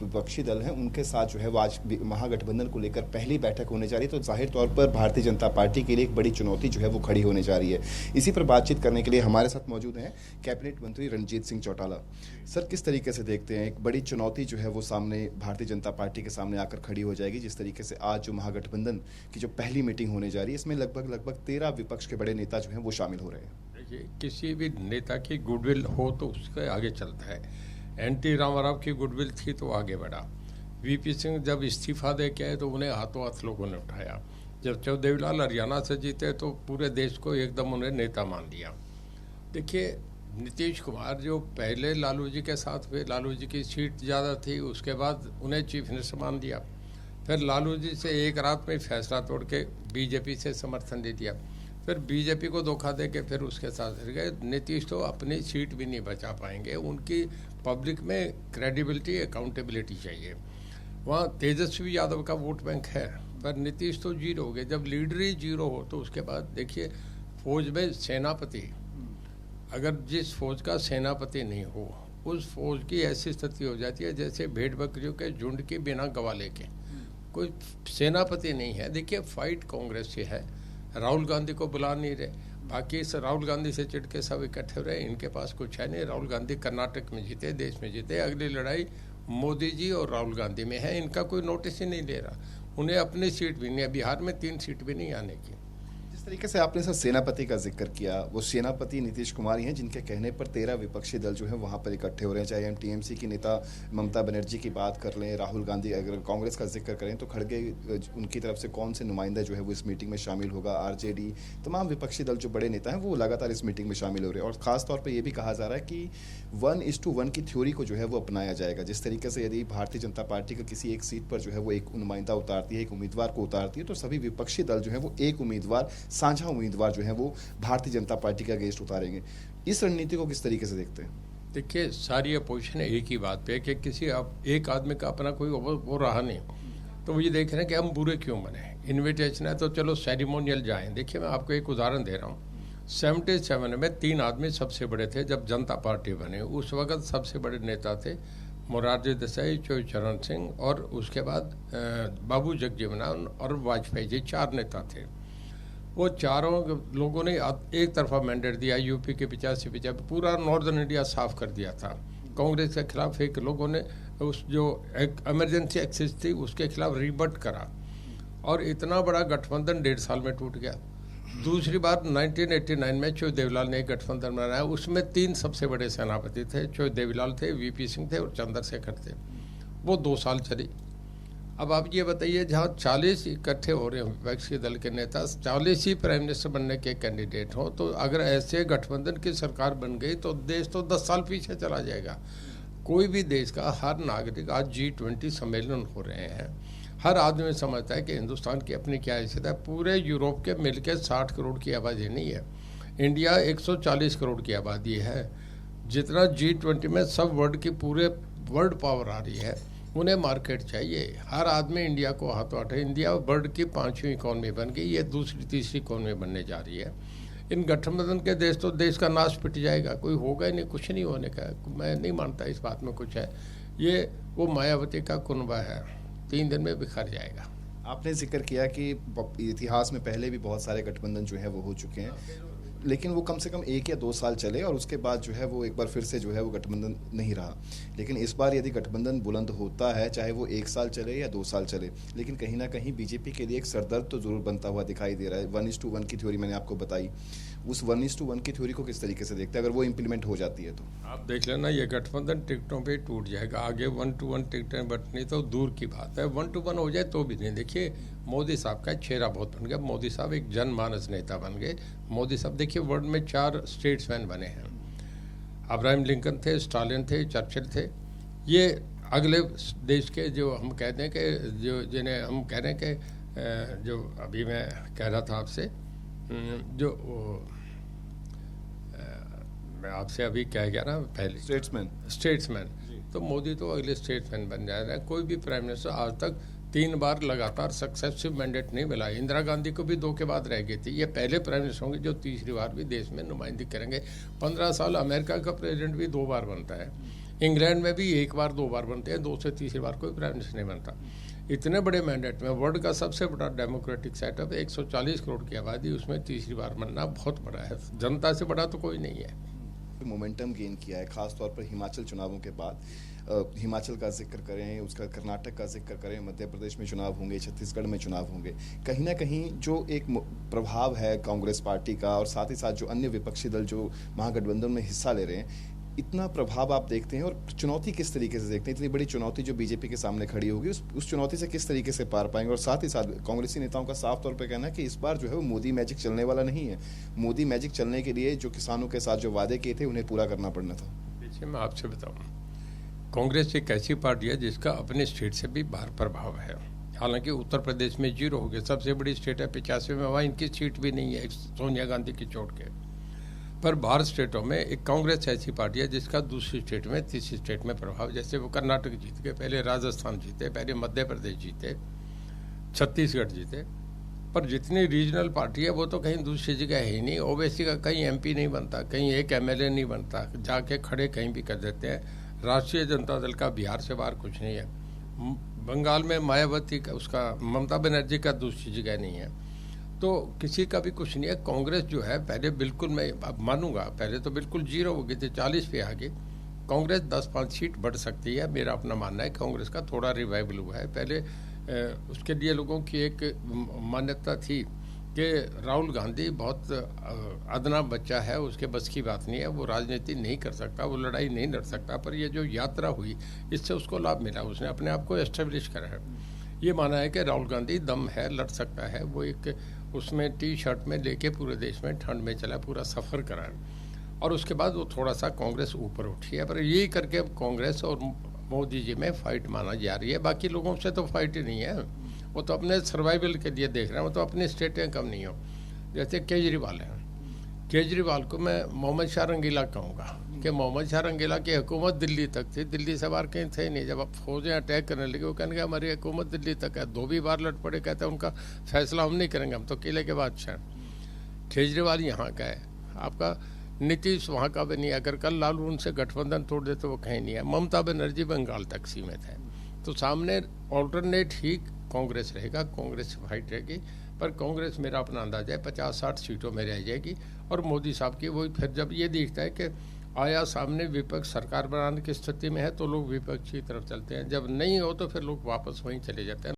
विपक्षी दल हैं उनके साथ जो है वो आज महागठबंधन को लेकर पहली बैठक होने जा रही है, तो जाहिर तौर पर भारतीय जनता पार्टी के लिए एक बड़ी चुनौती जो है वो खड़ी होने जा रही है। इसी पर बातचीत करने के लिए हमारे साथ मौजूद हैं कैबिनेट मंत्री रणजीत सिंह चौटाला। सर, किस तरीके से देखते हैं, एक बड़ी चुनौती जो है वो सामने भारतीय जनता पार्टी के सामने आकर खड़ी हो जाएगी, जिस तरीके से आज जो महागठबंधन की जो पहली मीटिंग होने जा रही है, इसमें लगभग 13 विपक्ष के बड़े नेता जो हैं वो शामिल हो रहे हैं। देखिए, किसी भी नेता की गुडविल हो तो उसके आगे चलता है। एनटी रामाराव की गुडविल थी तो आगे बढ़ा। वीपी सिंह जब इस्तीफा दे के आए तो उन्हें हाथों हाथ लोगों ने उठाया। जब देवीलाल हरियाणा से जीते तो पूरे देश को एकदम उन्हें नेता मान लिया। देखिए, नीतीश कुमार जो पहले लालू जी के साथ हुए, लालू जी की सीट ज़्यादा थी, उसके बाद उन्हें चीफ मिनिस्टर मान दिया। फिर लालू जी से एक रात में फैसला तोड़ के बीजेपी से समर्थन दे दिया। फिर बीजेपी को धोखा दे के फिर उसके साथ गए। नीतीश तो अपनी सीट भी नहीं बचा पाएंगे। उनकी पब्लिक में क्रेडिबिलिटी, अकाउंटेबिलिटी चाहिए। वहाँ तेजस्वी यादव का वोट बैंक है, पर नीतीश तो जीरो हो गए। जब लीडर ही जीरो हो तो उसके बाद देखिए, फौज में सेनापति, अगर जिस फौज का सेनापति नहीं हो, उस फौज की ऐसी स्थिति हो जाती है जैसे भेड़ बकरियों के झुंड के बिना गवाले के। कोई सेनापति नहीं है। देखिए, फाइट कांग्रेस से है। राहुल गांधी को बुला नहीं रहे, बाकी राहुल गांधी से चिढ़ के सब इकट्ठे रहे। इनके पास कुछ है नहीं। राहुल गांधी कर्नाटक में जीते, देश में जीते। अगली लड़ाई मोदी जी और राहुल गांधी में है। इनका कोई नोटिस ही नहीं ले रहा। उन्हें अपनी सीट भी नहीं है। बिहार में 3 सीट भी नहीं आने की। जिस तरीके से आपने सर सेनापति का जिक्र किया, वो सेनापति नीतीश कुमार ही हैं, जिनके कहने पर 13 विपक्षी दल जो है वहाँ पर इकट्ठे हो रहे हैं। चाहे हम टीएमसी की नेता ममता बनर्जी की बात कर लें, राहुल गांधी, अगर कांग्रेस का जिक्र करें तो खड़गे उनकी तरफ से कौन से नुमाइंदा जो है वो इस मीटिंग में शामिल होगा, आरजेडी, तमाम विपक्षी दल जो बड़े नेता हैं वो लगातार इस मीटिंग में शामिल हो रहे हैं। और खासतौर पर यह भी कहा जा रहा है कि 1:1 की थ्योरी को जो है वो अपनाया जाएगा। जिस तरीके से यदि भारतीय जनता पार्टी का किसी एक सीट पर जो है वो एक नुमाइंदा उतारती है, एक उम्मीदवार को उतारती है, तो सभी विपक्षी दल जो है वो एक उम्मीदवार, साझा उम्मीदवार जो है वो भारतीय जनता पार्टी का अगेंस्ट उतारेंगे। इस रणनीति को किस तरीके से देखते हैं? देखिए, सारी अपोजिशन एक ही बात पे है कि किसी एक आदमी का अपना कोई वो रहा नहीं, तो वो ये देख रहे हैं कि हम बुरे क्यों बने। इन्विटेशन है तो चलो सेरेमोनियल जाएं। देखिए, मैं आपको एक उदाहरण दे रहा हूँ। 77 में 3 आदमी सबसे बड़े थे जब जनता पार्टी बने। उस वक्त सबसे बड़े नेता थे मोरारजी देसाई, चौधरी चरण सिंह और उसके बाद बाबू जगजीवन और वाजपेयी जी। 4 नेता थे। वो चारों लोगों ने एक तरफा मैंडेट दिया। यूपी के 85 पूरा नॉर्दर्न इंडिया साफ कर दिया था। कांग्रेस के खिलाफ एक लोगों ने उस जो एक इमरजेंसी एक्सेस थी उसके खिलाफ रिबट करा और इतना बड़ा गठबंधन 1.5 साल में टूट गया। दूसरी बार 1989 में चौधरी देवीलाल ने एक गठबंधन बनाया। उसमें 3 सबसे बड़े सेनापति थे। चौधरी देवीलाल थे, वीपी सिंह थे और चंद्रशेखर थे। वो 2 साल चली। अब आप ये बताइए, जहाँ 40 इकट्ठे हो रहे हैं विपक्ष के दल के नेता, 40 ही प्राइम मिनिस्टर बनने के कैंडिडेट हों, तो अगर ऐसे गठबंधन की सरकार बन गई तो देश तो 10 साल पीछे चला जाएगा। कोई भी देश का हर नागरिक, आज G20 सम्मेलन हो रहे हैं, हर आदमी समझता है कि हिंदुस्तान की अपनी क्या हैसियत है। पूरे यूरोप के मिलकर 60 करोड़ की आबादी नहीं है। इंडिया 140 करोड़ की आबादी है। जितना G20 में सब वर्ल्ड की पूरे वर्ल्ड पावर आ रही है, उन्हें मार्केट चाहिए। हर आदमी इंडिया को हाथों हाथ। इंडिया वर्ल्ड की 5वीं इकॉनमी बन गई, ये दूसरी तीसरी इकॉनमी बनने जा रही है। इन गठबंधन के देश तो देश का नाश पिट जाएगा, कोई होगा ही नहीं, कुछ नहीं होने का। मैं नहीं मानता इस बात में कुछ है। ये वो मायावती का कुनबा है, 3 दिन में बिखर जाएगा। आपने जिक्र किया कि इतिहास में पहले भी बहुत सारे गठबंधन जो है वो हो चुके हैं, लेकिन वो कम से कम 1 या 2 साल चले और उसके बाद जो है वो एक बार फिर से जो है वो गठबंधन नहीं रहा। लेकिन इस बार यदि गठबंधन बुलंद होता है, चाहे वो 1 साल चले या 2 साल चले, लेकिन कहीं ना कहीं बीजेपी के लिए एक सरदर्द तो जरूर बनता हुआ दिखाई दे रहा है। 1:1 की थ्योरी मैंने आपको बताई, उस 1:1 की थ्योरी को किस तरीके से देखते हैं अगर वो इम्प्लीमेंट हो जाती है तो? आप देख लेना, ये गठबंधन टिकटों पे टूट जाएगा। आगे 1:1 टिकटें बंटनी तो दूर की बात है, 1:1 हो जाए तो भी नहीं। देखिए, मोदी साहब का चेहरा बहुत बन गया। मोदी साहब एक जनमानस नेता बन गए। मोदी साहब देखिए, वर्ल्ड में 4 स्टेट्समैन बने हैं। अब्राहम लिंकन थे, स्टालिन थे, चर्चिल थे। ये अगले देश के जो हम कहते हैं कि जो जिन्हें हम कह रहे हैं कि जो अभी मैं कह रहा था आपसे, जो मैं आपसे अभी कह गया ना पहले, स्टेट्समैन। तो मोदी तो अगले स्टेट्समैन बन जा रहे हैं। कोई भी प्राइम मिनिस्टर आज तक 3 बार लगातार सक्सेसिव मैंडेट नहीं मिला। इंदिरा गांधी को भी 2 के बाद रह गई थी। ये पहले प्राइम मिनिस्टर होंगे जो तीसरी बार भी देश में नुमाइंदगी करेंगे। 15 साल अमेरिका का प्रेसिडेंट भी 2 बार बनता है। इंग्लैंड में भी एक बार 2 बार बनते हैं, 2 से तीसरी बार कोई प्राइम मिनिस्टर नहीं बनता। इतने बड़े मैंडेट में वर्ल्ड का सबसे बड़ा डेमोक्रेटिक सेटअप 140 करोड़ की आबादी, उसमें तीसरी बार बनना बहुत बड़ा है। जनता से बड़ा तो कोई नहीं है। मोमेंटम गेन किया है, खासतौर पर हिमाचल चुनावों के बाद। हिमाचल का जिक्र करें, उसका कर्नाटक का जिक्र करें, मध्य प्रदेश में चुनाव होंगे, छत्तीसगढ़ में चुनाव होंगे, कहीं ना कहीं जो एक प्रभाव है कांग्रेस पार्टी का और साथ ही साथ जो अन्य विपक्षी दल जो महागठबंधन में हिस्सा ले रहे हैं, इतना प्रभाव आप देखते हैं और चुनौती किस तरीके से देखते हैं? इतनी बड़ी चुनौती जो बीजेपी के सामने खड़ी होगी, उस चुनौती से किस तरीके से पार पाएंगे? और साथ ही साथ कांग्रेसी नेताओं का साफ तौर पे कहना है कि इस बार जो है वो मोदी मैजिक चलने वाला नहीं है। मोदी मैजिक चलने के लिए जो किसानों के साथ जो वादे किए थे उन्हें पूरा करना पड़ना था। देखिए, मैं आपसे बताऊं, कांग्रेस एक ऐसी पार्टी है जिसका अपने स्टेट से भी बाहर प्रभाव है। हालांकि उत्तर प्रदेश में 0 हो गया, सबसे बड़ी स्टेट है 85 में, वहाँ इनकी सीट भी नहीं है सोनिया गांधी की चोट के। पर बाहर स्टेटों में एक कांग्रेस ऐसी पार्टी है जिसका दूसरी स्टेट में, तीसरी स्टेट में प्रभाव। जैसे वो कर्नाटक जीत गए, पहले राजस्थान जीते, पहले मध्य प्रदेश जीते, छत्तीसगढ़ जीते। पर जितनी रीजनल पार्टी है वो तो कहीं दूसरी जगह है ही नहीं। ओवैसी का कहीं MP नहीं बनता, कहीं एक MLA नहीं बनता, जाके खड़े कहीं भी कर देते हैं। राष्ट्रीय जनता दल का बिहार से बाहर कुछ नहीं है। बंगाल में मायावती का, उसका ममता बनर्जी का दूसरी जगह नहीं है। तो किसी का भी कुछ नहीं है। कांग्रेस जो है पहले बिल्कुल, मैं अब मानूंगा, पहले तो बिल्कुल 0 हो गई थी, 40 पे आ गई। कांग्रेस 10-5 सीट बढ़ सकती है, मेरा अपना मानना है। कांग्रेस का थोड़ा रिवाइवल हुआ है। पहले उसके लिए लोगों की एक मान्यता थी कि राहुल गांधी बहुत अदना बच्चा है, उसके बस की बात नहीं है, वो राजनीति नहीं कर सकता, वो लड़ाई नहीं लड़ सकता। पर ये जो यात्रा हुई, इससे उसको लाभ मिला, उसने अपने आप को एस्टेब्लिश करा है। ये माना है कि राहुल गांधी दम है, लड़ सकता है। वो एक उसमें T-शर्ट में लेके पूरे देश में ठंड में चला, पूरा सफ़र करा, और उसके बाद वो थोड़ा सा कांग्रेस ऊपर उठी है। पर यही करके अब कांग्रेस और मोदी जी में फाइट माना जा रही है। बाकी लोगों से तो फाइट ही नहीं है, वो तो अपने सर्वाइवल के लिए देख रहे हैं, वो तो अपनी स्टेटें कम नहीं हो। जैसे केजरीवाल हैं, केजरीवाल को मैं मोहम्मद शाह रंगीला कहूँगा कि मोहम्मद शाह रंगीला की हुकूमत दिल्ली तक थी, दिल्ली से बाहर कहीं थे नहीं। जब अब फौजें अटैक करने लगी, वो कहने हमारी हुकूमत दिल्ली तक है, 2 भी बार लट पड़े, कहते हैं उनका फैसला हम नहीं करेंगे, हम तो किले के बादशाह हैं। केजरीवाल यहाँ का है, आपका नीतीश वहाँ का भी नहीं है। अगर कल लालू उनसे गठबंधन तोड़ दे तो वो कहीं नहीं है। ममता बनर्जी बंगाल तक सीमित है। तो सामने ऑल्टरनेट ही कांग्रेस रहेगा, कांग्रेस से फाइट रहेगी। पर कांग्रेस, मेरा अपना अंदाजा है, 50-60 सीटों में रह जाएगी। और मोदी साहब की वही, फिर जब ये दिखता है कि आया सामने विपक्ष सरकार बनाने की स्थिति में है, तो लोग विपक्ष की तरफ चलते हैं। जब नहीं हो तो फिर लोग वापस वहीं चले जाते हैं।